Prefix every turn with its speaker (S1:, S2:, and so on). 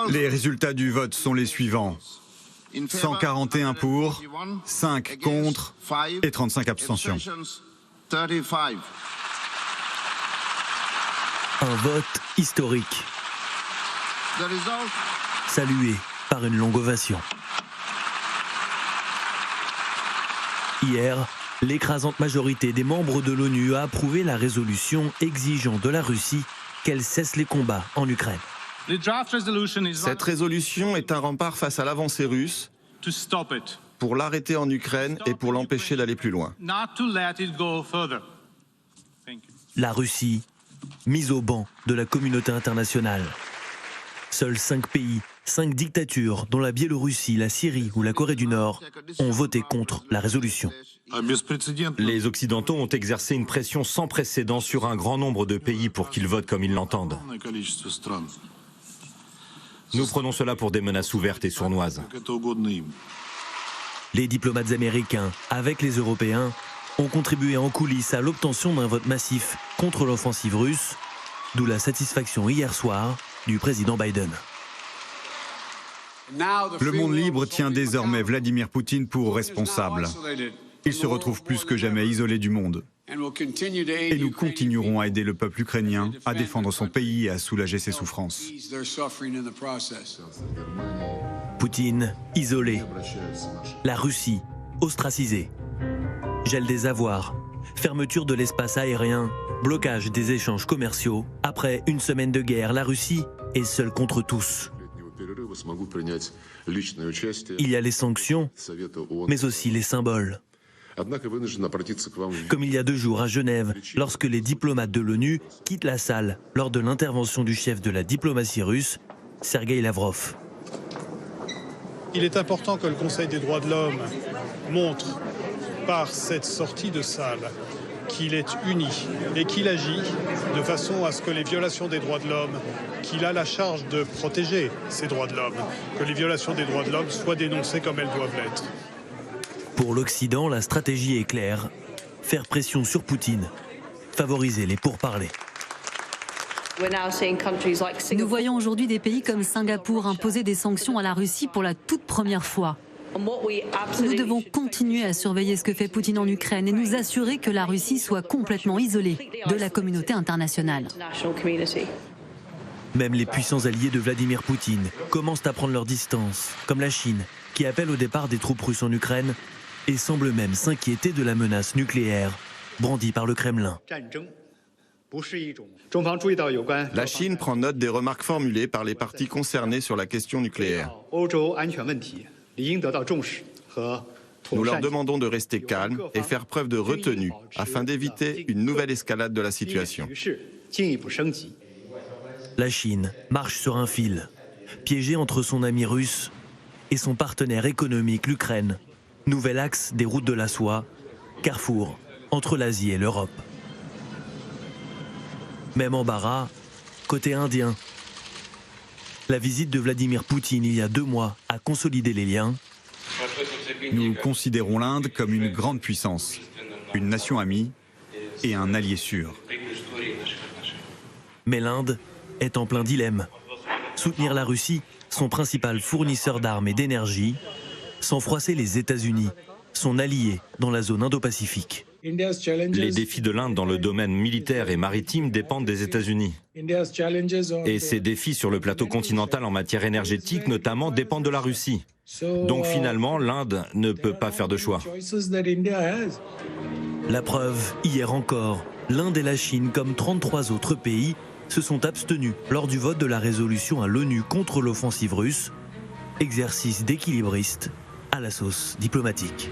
S1: Les résultats du vote sont les suivants. 141 pour, 5 contre et 35 abstentions.
S2: Un vote historique, salué par une longue ovation. Hier, l'écrasante majorité des membres de l'ONU a approuvé la résolution exigeant de la Russie qu'elle cesse les combats en Ukraine.
S3: Cette résolution est un rempart face à l'avancée russe pour l'arrêter en Ukraine et pour l'empêcher d'aller plus loin.
S2: La Russie, mise au banc de la communauté internationale. Seuls 5 pays, 5 dictatures, dont la Biélorussie, la Syrie ou la Corée du Nord, ont voté contre la résolution.
S4: Les Occidentaux ont exercé une pression sans précédent sur un grand nombre de pays pour qu'ils votent comme ils l'entendent. Nous prenons cela pour des menaces ouvertes et sournoises.
S2: Les diplomates américains, avec les Européens, ont contribué en coulisses à l'obtention d'un vote massif contre l'offensive russe, d'où la satisfaction hier soir du président Biden.
S1: Le monde libre tient désormais Vladimir Poutine pour responsable. Il se retrouve plus que jamais isolé du monde. Et nous continuerons à aider le peuple ukrainien à défendre son pays et à soulager ses souffrances.
S2: Poutine, isolé. La Russie, ostracisée. Gel des avoirs. Fermeture de l'espace aérien. Blocage des échanges commerciaux. Après une semaine de guerre, la Russie est seule contre tous. Il y a les sanctions, mais aussi les symboles. Comme il y a 2 jours à Genève, lorsque les diplomates de l'ONU quittent la salle lors de l'intervention du chef de la diplomatie russe, Sergueï Lavrov.
S5: Il est important que le Conseil des droits de l'homme montre par cette sortie de salle qu'il est uni et qu'il agit de façon à ce que les violations des droits de l'homme, qu'il a la charge de protéger ces droits de l'homme, que les violations des droits de l'homme soient dénoncées comme elles doivent l'être.
S2: Pour l'Occident, la stratégie est claire. Faire pression sur Poutine, favoriser les pourparlers.
S6: Nous voyons aujourd'hui des pays comme Singapour imposer des sanctions à la Russie pour la toute première fois. Nous devons continuer à surveiller ce que fait Poutine en Ukraine et nous assurer que la Russie soit complètement isolée de la communauté internationale.
S2: Même les puissants alliés de Vladimir Poutine commencent à prendre leur distance, comme la Chine, qui appelle au départ des troupes russes en Ukraine et semble même s'inquiéter de la menace nucléaire brandie par le Kremlin.
S3: La Chine prend note des remarques formulées par les parties concernées sur la question nucléaire. Nous leur demandons de rester calmes et faire preuve de retenue afin d'éviter une nouvelle escalade de la situation.
S2: La Chine marche sur un fil, piégée entre son ami russe et son partenaire économique, l'Ukraine. Nouvel axe des routes de la soie, carrefour entre l'Asie et l'Europe. Même embarras, côté indien. La visite de Vladimir Poutine il y a 2 mois a consolidé les liens.
S1: Nous considérons l'Inde comme une grande puissance, une nation amie et un allié sûr.
S2: Mais l'Inde est en plein dilemme. Soutenir la Russie, son principal fournisseur d'armes et d'énergie, sans froisser les États-Unis, son allié dans la zone Indo-Pacifique.
S4: Les défis de l'Inde dans le domaine militaire et maritime dépendent des États-Unis. Et ces défis sur le plateau continental en matière énergétique notamment dépendent de la Russie. Donc finalement, l'Inde ne peut pas faire de choix.
S2: La preuve, hier encore, l'Inde et la Chine, comme 33 autres pays, se sont abstenus lors du vote de la résolution à l'ONU contre l'offensive russe. Exercice d'équilibriste à la sauce diplomatique.